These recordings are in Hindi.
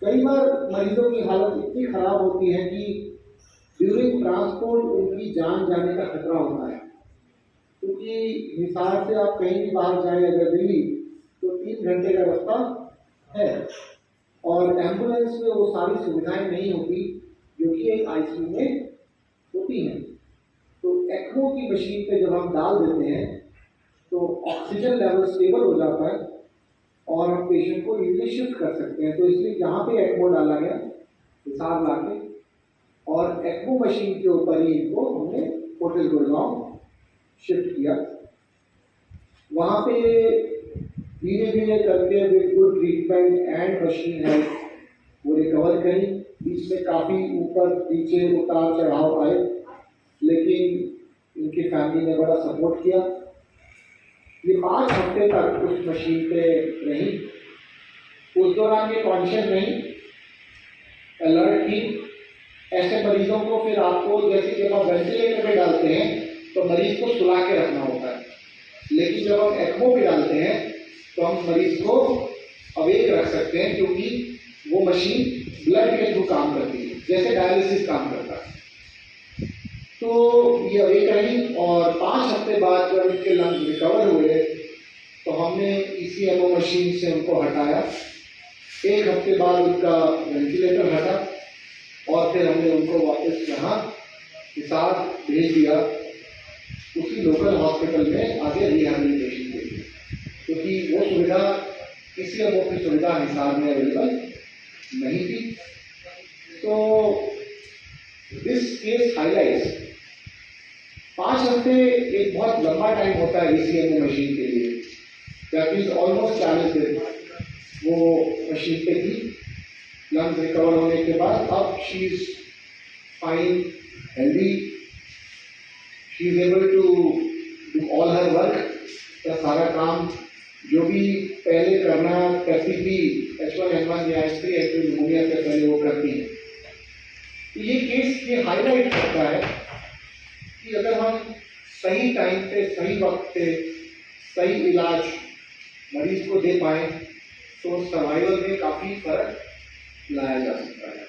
कई बार मरीजों की हालत इतनी खराब होती है कि ड्यूरिंग ट्रांसपोर्ट उनकी जान जाने का खतरा होता है, क्योंकि हिसार से आप कहीं भी बाहर जाएं अगर दिल्ली तो 3 घंटे का रास्ता है और एम्बुलेंस में वो सारी सुविधाएं नहीं होती जो कि एक आईसीयू में होती हैं। तो एक्मो की मशीन पे जब हम डाल देते हैं तो ऑक्सीजन लेवल स्टेबल हो जाता है और हम पेशेंट को इजीली शिफ्ट कर सकते हैं। तो इसलिए यहाँ पे एक्मो डाला गया हिसार लाके और एक्मो मशीन के ऊपर ही इनको हमने फोर्टिस गुड़गांव शिफ्ट किया। वहाँ पे धीरे धीरे करके with good treatment and machine है वो रिकवर करी। बीच में काफ़ी ऊपर नीचे उतार चढ़ाव आए, लेकिन इनकी फैमिली ने बड़ा सपोर्ट किया। ये 5 हफ्ते तक उस मशीन पे रही। उस दौरान ये कॉन्शियस नहीं, अलर्ट थी। ऐसे मरीजों को फिर आपको जैसे जब आप वेंटिलेटर पे डालते हैं तो मरीज को सुला के रखना होता है, लेकिन जब हम एक्मो पे डालते हैं तो हम मरीज को अवेक रख सकते हैं, क्योंकि वो मशीन ब्लड के थ्रू काम करती है जैसे डायलिसिस काम करता है। तो ये अवेक रही और 5 हफ्ते बाद जब उनके लंग्स रिकवर हुए तो हमने ECMO मशीन से उनको हटाया। 1 हफ्ते बाद उनका वेंटिलेटर हटा और फिर हमने उनको वापस यहाँ हिसार भेज दिया, उसी लोकल हॉस्पिटल में आगे रिहैबिलिटेशन के लिए, क्योंकि वो सुविधा ECMO की सुविधा हिसार में अवेलेबल नहीं थी। तो दिस केस हाईलाइट्स 5 हफ्ते एक बहुत लंबा टाइम होता है ECMO मशीन के लिए। दैट मीन्स ऑलमोस्ट 40 दिन वो मशीन पे थी। लंग्स रिकवर होने के बाद अब she is fine, healthy, she is able to do all her work. या सारा काम जो भी पहले करना करती थी H1N1 या H3N2 निमोनिया से पहले वो करती है। तो ये केस ये हाईलाइट करता है कि अगर हम सही टाइम पे, सही वक्त पे सही इलाज मरीज को दे पाए तो सर्वाइवल में काफ़ी फर्क लाया जा सकता है।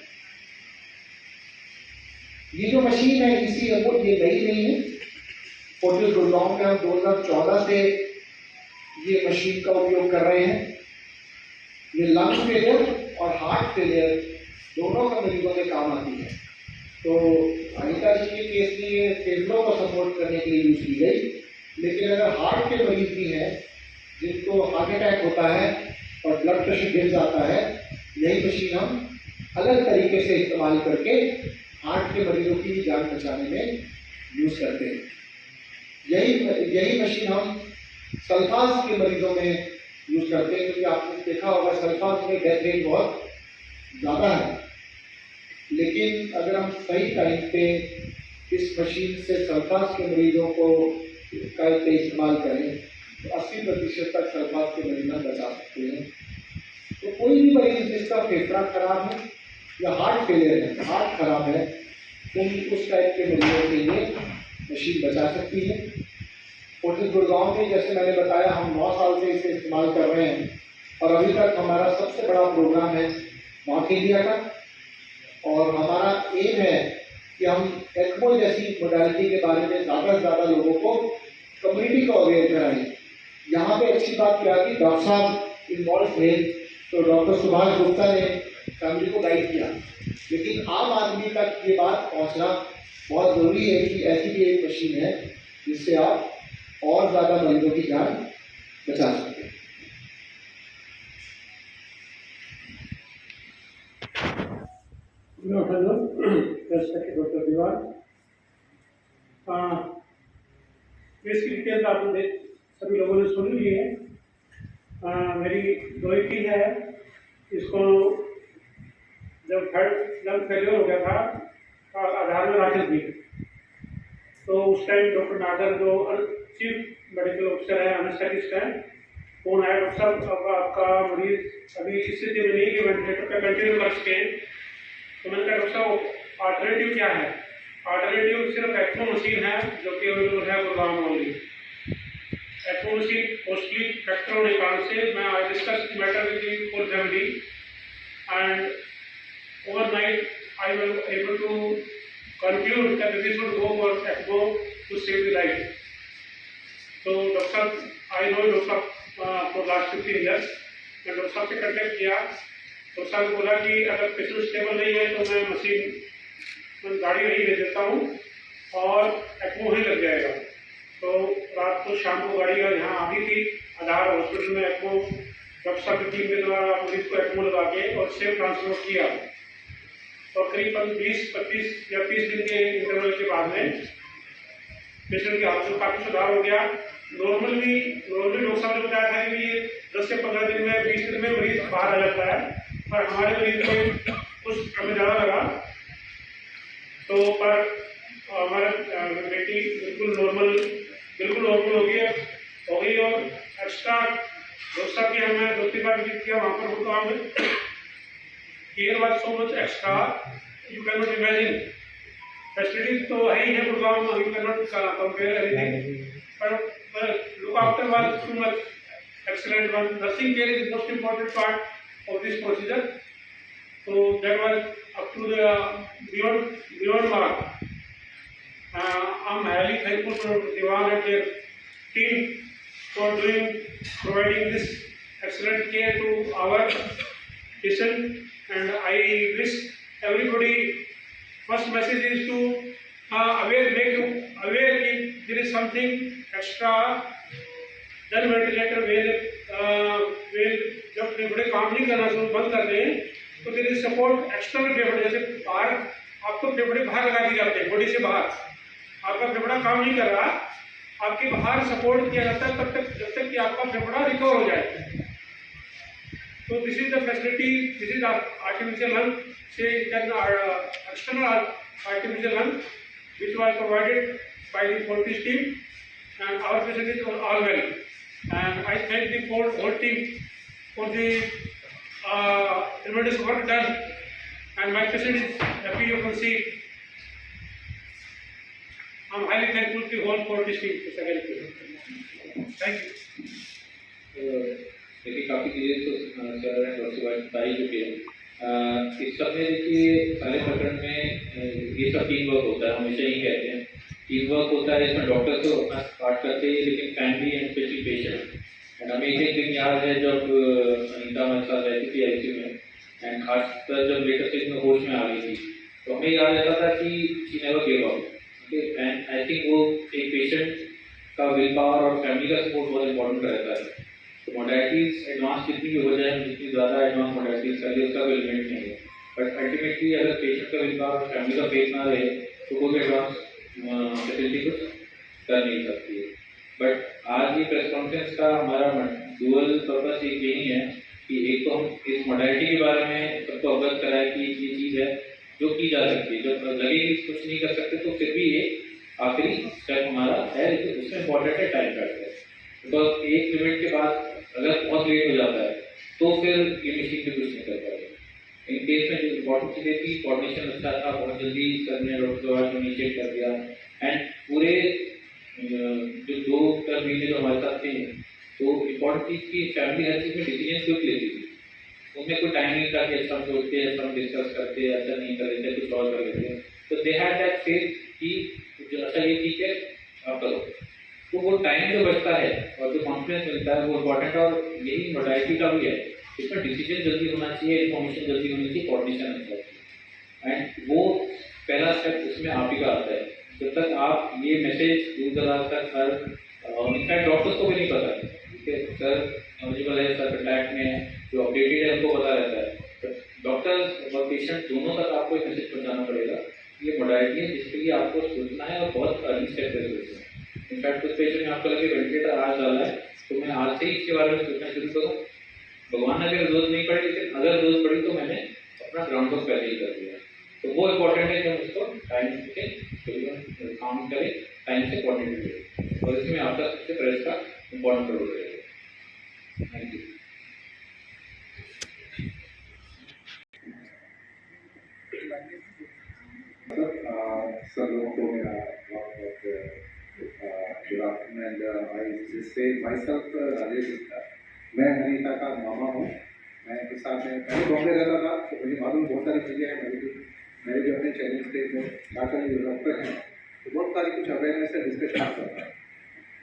ये जो मशीन है ECMO ये नई नहीं है। फोर्टिस गुड़गांव में हम 2014 से ये मशीन का उपयोग कर रहे हैं। ये लंग फेलियर और हार्ट फेलियर दोनों का मरीजों में काम आती है। तो अनिता जी के केस में ये फेफड़ों को सपोर्ट करने के लिए यूज की गई, लेकिन अगर हार्ट के मरीज भी हैं जिनको हार्ट अटैक होता है और ब्लड प्रेशर गिर जाता है, यही मशीन हम अलग तरीके से इस्तेमाल करके हार्ट के मरीजों की जान बचाने में यूज करते हैं। यही मशीन हम सल्फास के मरीजों में यूज करते हैं, क्योंकि आपने देखा होगा सल्फास में डेथ रेट बहुत ज़्यादा है। लेकिन अगर हम सही टाइम पे इस मशीन से सल्फास के मरीजों को का इस्तेमाल करें तो 80% तक सल्फास के मरीज बचा सकते हैं। तो कोई भी मरीज जिसका फेफड़ा खराब है या हार्ट फेलियर है, हार्ट खराब है, तो उस टाइप के मरीजों के लिए मशीन बचा सकती है। फोर्टिस गुड़गांव में जैसे मैंने बताया हम 9 साल से इसे इस्तेमाल कर रहे हैं और अभी तक हमारा सबसे बड़ा प्रोग्राम है नॉर्थ इंडिया का, और हमारा एम है कि हम एक्मो जैसी मोडालिटी के बारे में ज़्यादा से ज़्यादा लोगों को कम्युनिटी को अवेयर कराएं। यहाँ पे अच्छी बात क्या कि डॉक्टर साहब इन्वॉल्व थे, तो डॉक्टर सुभाष गुप्ता ने फैमिली को गाइड किया, लेकिन आम आदमी तक ये बात पहुँचना बहुत ज़रूरी है कि ऐसी भी एक मशीन है जिससे आप और ज़्यादा मरीजों की जान बचा सकते हैं। डॉक्टर दीवार इसकी डिटेल्स आपने सभी लोगों ने सुन ली है। मेरी दोस्ती है, इसको जब थर्ड लंग फेलियर हो गया था आधार में दाखिल की, तो उस टाइम डॉक्टर नागर जो चीफ मेडिकल ऑफिसर है, एनेस्थेटिस्ट है, फोन आया, डॉक्टर साहब अब आपका मरीज अभी इस स्थिति में नहीं कि वेंटिलेटर पर कंटिन्यू कर सके। तो मैंने कहा डॉक्टर साहब अल्टरनेटिव क्या है? अल्टरनेटिव सिर्फ एक्मो मशीन है जो कि अवेलेबल है गुड़गांव में ओनली। एक्मो मशीन मोस्टली फैक्टरों ने कारण से मैं I discuss matter with the full family and overnight I was able to conclude that we should go for ECMO to save the life. So doctor, I know doctor for last 15 years, मैं डॉक्टर साहब से कंटेक्ट किया। डॉक्टर साहब ने बोला कि अगर पेशेंट स्टेबल नहीं है तो मैं मशीन गाड़ी नहीं ले देता हूँ और ECMO ही लग जाएगा। तो रात को शाम को गाड़ी यहाँ आ गई थी आधार हॉस्पिटल में ECMO डॉक्टर साहब की टीम के द्वारा मरीज को ECMO लगा के और सेफ ट्रांसफर किया। और करीबन 20-25 या 30 दिन के इंटरवल के बाद में पेशेंट की हालत में काफ़ी सुधार हो गया। नॉर्मली डॉक्टर साहब ने बताया था कि ये 10 से 15 दिन में 20 दिन में मरीज बाहर आ जाता है, पर हमारे मरीज में कुछ हमें ज़्यादा लगा। तो पर हमारा बेटी बिल्कुल नॉर्मल हो गई और एक्स्ट्रा डॉक्टर साहब की हमें 2-3 बार विजिट किया वहाँ पर गुड़गांव में। Care was so much extra, you can not imagine. Facilities तो है ही है गुड़गांव में, you can not compare anything, but look after was too much excellent one. Nursing care is the most important part of this procedure. So that was up to the beyond mark. I'm highly thankful for Diwan and their team for providing this excellent care to our patient. And I wish everybody, first message is to make you aware if there is something extra, then ventilator will जब फेफड़े काम नहीं करना शुरू बंद कर दें तो देर इज सपोर्ट एक्सटर्नल फेफड़े, जैसे बाहर आपको फेफड़े बाहर लगा दिए जाते हैं, बॉडी से बाहर आपका फेफड़ा काम नहीं कर रहा, आपके बाहर सपोर्ट किया जाता है तब तक जब तक कि आपका फेफड़ा रिकवर हो जाए। तो this is the facility, this is artificial lung से external artificial lung which was provided by the Fortis team, and our patient is all well. And I thank the whole team for the tremendous work done, and my patient is happy, you can see. I'm highly thankful to the whole Fortis team. Thank you. देखिए काफ़ी चीज़ें तो सर एंड डॉक्टर बताई चुके हैं। इस सब में देखिए सारे प्रकरण में ये सब टीम वर्क होता है, हमेशा ही कहते हैं टीम वर्क होता है। इसमें डॉक्टर तो अपना पार्ट करते हैं, लेकिन family and specially patient. And हमें एक दिन याद है जब अनीता हमारे साथ रहती थी आईसीयू में, एंड खासकर जब लेटर स्टेज में होश में आ गई थी तो हमें याद रहता था कि she never give up. And I think वो एक पेशेंट का विल पावर और फैमिली का सपोर्ट बहुत इंपॉर्टेंट रहता है। तो मोडालिटीज़ एडवांस जितनी भी हो जाए, जितनी ज़्यादा एडवांस मोडालिटीज़ कर ले उसका कोई लिमिट नहीं है, बट अल्टीमेटली अगर पेशेंट का विल पावर और फैमिली का फेथ ना रहे तो कोई एडवांस फैसिलिटी कुछ कर नहीं सकती है। बट आज ये प्रेस कॉन्फ्रेंस का हमारा डुअल पर्पस एक यही है कि एक तो हम इस मोडालिटी के बारे में सबको अवगत कराएं कि ये चीज़ है जो की जा सकती है। जब लगे कि कुछ नहीं कर सकते तो फिर भी ये आखिरी स्टेप हमारा है, लेकिन उसमें इम्पॉर्टेंट है टाइम फैक्टर। बिकॉज एक लिमिट के बाद अगर बहुत लेट हो जाता है तो फिर ये मशीन भी कुछ नहीं कर पाएगी। इन केस में जो इम्पोर्टेंट चीज़ें थी, कोऑर्डिनेशन अच्छा था, बहुत जल्दी सर ने डॉक्टर इनिशिएट कर दिया। एंड पूरे जो 2 महीने जो हमारे साथ थे तो इम्पोर्टेंट चीज़ की फैमिली हर चीज़ में डिसीजन क्विक लेती थी। उनमें कोई टाइम नहीं था कि अच्छा हम सोचते हैं, हम डिस्कस करते हैं, अच्छा नहीं कर लेते, कुछ और कर लेते हैं। तो दे हैड दैट फेथ कि अच्छा ये ठीक है आप करो। तो वो टाइम जो बचता है और जो कॉन्फिडेंस मिलता है वो इम्पोर्टेंट है, और यही मोडालिटी का भी है। इसमें डिसीजन जल्दी होना चाहिए, इन्फॉर्मेशन जल्दी होनी चाहिए, कोऑर्डिनेशन अच्छा चाहिए। एंड वो पहला स्टेप उसमें आप ही का आता है। जब तक आप ये मैसेज दूर दराज तक हर इनफैक्ट डॉक्टर्स को भी नहीं पता, ठीक है, सर नॉलेजेबल है, सर कंटैक्ट में है, जो अपडेटेड है उनको पता रहता है, डॉक्टर्स और पेशेंट दोनों तक आपको एक मैसेज पहुँचाना पड़ेगा। ये मोडालिटी है जिसके लिए आपको सोचना है और बहुत अर्ली स्टेप पर सोचना है। इनफैक्ट उस पेशेंट में आपको लगे वेंटिलेटर आज डाला है तो मैं आज से ही इसके बारे में सोचना शुरू करूँ। भगवान ने अगर जरूरत नहीं पड़ी, लेकिन अगर जरूरत पड़ी तो मैंने अपना ग्राउंड वर्क पहले ही कर दिया। तो वो इम्पोर्टेंट है कि हम उसको टाइम से काम करें, टाइम से कोऑर्डिनेट करें, और इसमें आपका सबसे प्रेस का इम्पोर्टेंट रोल रहेगा। Thank you. सर लोगों को मेरा बहुत good afternoon, and I just say myself Rajesh Gupta. मैं अनीता का मामा हूँ मैं एक साथ में पहले बॉम्बे रहता था तो मुझे मालूम बहुत सारी चीज़ें हैं मेरे जो अपने चैलेंज थे जो डॉक्टर डॉक्टर हैं तो बहुत सारी कुछ अवेयरनेस है डिस्कशन करता है।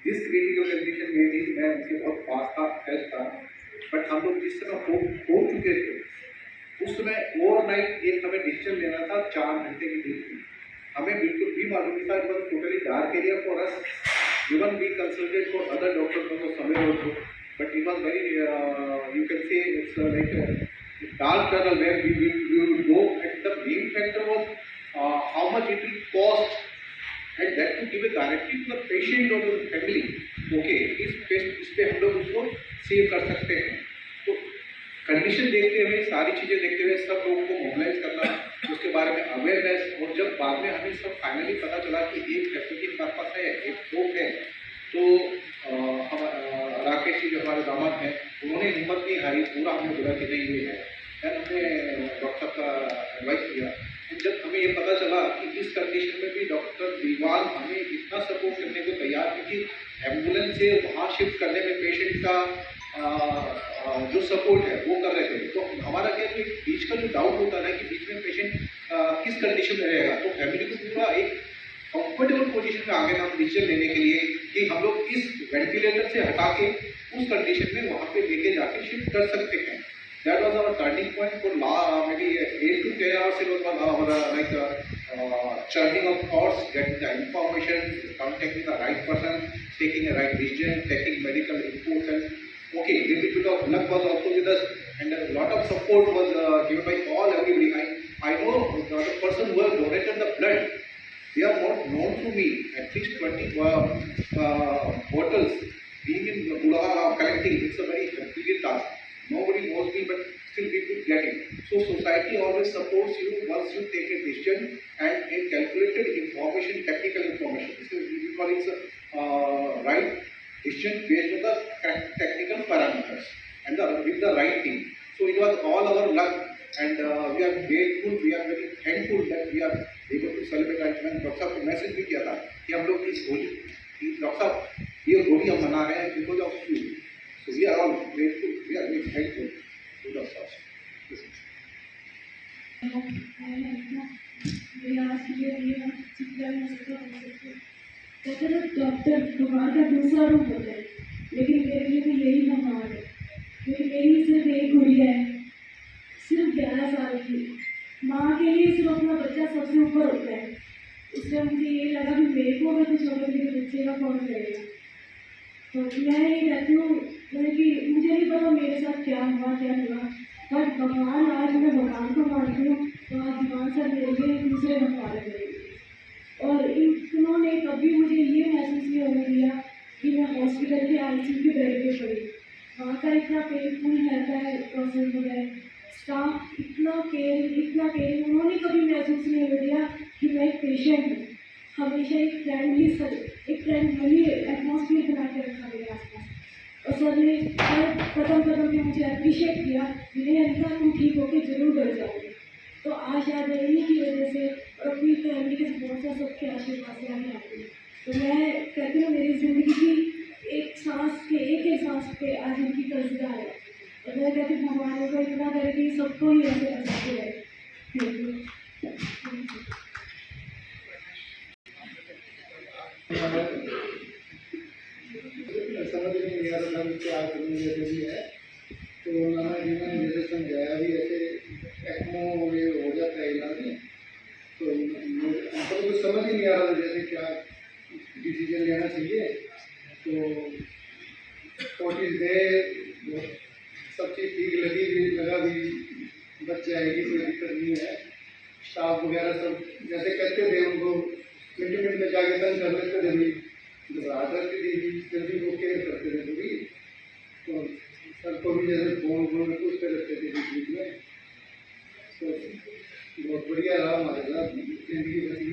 जिस क्रिटिकल कंडीशन में भी मैं उनके बहुत पास था हेल्थ था, बट हम लोग जिस तरह हो चुके थे उस समय ओवरनाइट एक हमें डिसीजन लेना था 4 घंटे की नींद में। हमें बिल्कुल भी मालूम नहीं था, it was totally dark area for us, even we consulted for other doctors of समय also, but it was very you can say it's like dark tunnel where we will go, and the main factor was how much it will cost, and that to give a guarantee to the patient or the family, okay इस पे हम लोग उसको सेव कर सकते हैं। तो कंडीशन देखते हुए सारी चीज़ें देखते हुए सब लोगों को मोबिलाइज करना, उसके बारे में अवेयरनेस, और जब बाद में हमें सब फाइनली पता चला कि एक फैसिलिटी हमारे पास है, एक होप है, तो हम राकेश जी जो हमारे दामाद हैं उन्होंने हिम्मत नहीं हारी, पूरा हमने बोला कि नहीं ये है, फिर हमने डॉक्टर का एडवाइस किया। जब हमें ये पता चला कि इस कंडीशन में भी डॉक्टर दीवान हमें इतना सपोर्ट करने को तैयार थी कि एम्बुलेंस से वहाँ शिफ्ट करने में पेशेंट का जो सपोर्ट है वो कर रहे थे। तो हमारा क्या कि बीच का जो डाउट होता है कि बीच में पेशेंट किस कंडीशन में रहेगा, तो फैमिली को पूरा एक कंफर्टेबल पोजीशन में आ गए हम डिसीजन लेने के लिए कि हम लोग इस वेंटिलेटर से हटा के उस कंडीशन में वहाँ पे लेके जाके शिफ्ट कर सकते हैं। That was our turning point for maybe 8 to 10 hours. It was our churning of thoughts, getting the information, contacting the right person, taking a right decision, taking medical inputs, and okay, little bit of luck was also with us, and a lot of support was given by everybody. I know the person who has donated the blood, they are not known to me. At least 20 bottles being in Bulaga collecting, it's a very complicated task. Nobody knows me, but still people get it. So society always supports you once you take a decision and a calculated information, technical information. So we call it right decision based on the technical parameters and with the right team. So it was all our luck, and we are grateful, we are very thankful that we are able to celebrate. And doctor साहब को मैसेज भी किया था कि हम लोग इस होली, डॉक्टर साहब ये होली हम मना रहे हैं because of you. So we are all grateful, we are very thankful to the South. Doctor भगवान का दूसरा रूप होता है, लेकिन मेरे लिए तो यही भगवान है, क्योंकि मेरी सिर्फ एक गुड़िया है, सिर्फ 11 साल की। माँ के लिए सिर्फ अपना बच्चा सबसे ऊपर होता है। उससे मुझे ये लगा कि मेरे को अगर कुछ होगा मेरे बच्चे का कौन करेगा। तो मैं ये कहती हूँ कि मुझे नहीं पता मेरे साथ क्या हुआ, बट भगवान, आज मैं भगवान को मानती हूँ, तो आज भगवान से मेरे लिए दूसरे भगवान करेंगे। और इन्होंने कभी मुझे ये महसूस नहीं होने दिया कि मैं हॉस्पिटल के ICU के बेड पे पड़ी। वहाँ का इतना पेनफुल रहता है प्रोसेस वगैरह, स्टाफ इतना केयर, उन्होंने कभी महसूस नहीं होने दिया कि मैं एक पेशेंट हूँ। हमेशा एक फ्रेंडली एटमॉस्फेयर बना के रखा मेरे आसपास, और सर ने हर कदम पे मुझे अप्रिशिएट किया, नहीं अनिता तुम ठीक होके जरूर कर जाओगे। तो आज याद है इन्हीं की वजह से और अपनी फैमिली के सपोर्ट से, सबके आशीर्वाद से आगे आती हूँ। तो मैं कहती हूँ मेरी ज़िंदगी की एक सांस पे आज इनकी कर्जदार है, और मैं कहती हूँ भगवान को इतना करे कि सबको ही ऐसे बचाते रहे। समझ नहीं आ रहा था क्या करने जैसे भी है, तो नाना जी ने जैसे समझाया भी ऐसे एक्मो ये हो जाता है इलाज में, तो हमको तो कुछ समझ ही नहीं आ रहा था जैसे क्या डिसीजन लेना चाहिए। तो 40 डे सब चीज़ ठीक लगा भी बच जाएगी, कोई दिक्कत नहीं है। स्टाफ वगैरह सब जैसे कहते थे उनको मिनट में जाके तंग कर लेते थे, घबराहट रहती थी, फिर भी वो केयर करते थे पूरी। तो सर को भी जैसे फोन पूछते रहते थे बीच में। तो बहुत बढ़िया रहा हमारे साथ, जिंदगी बची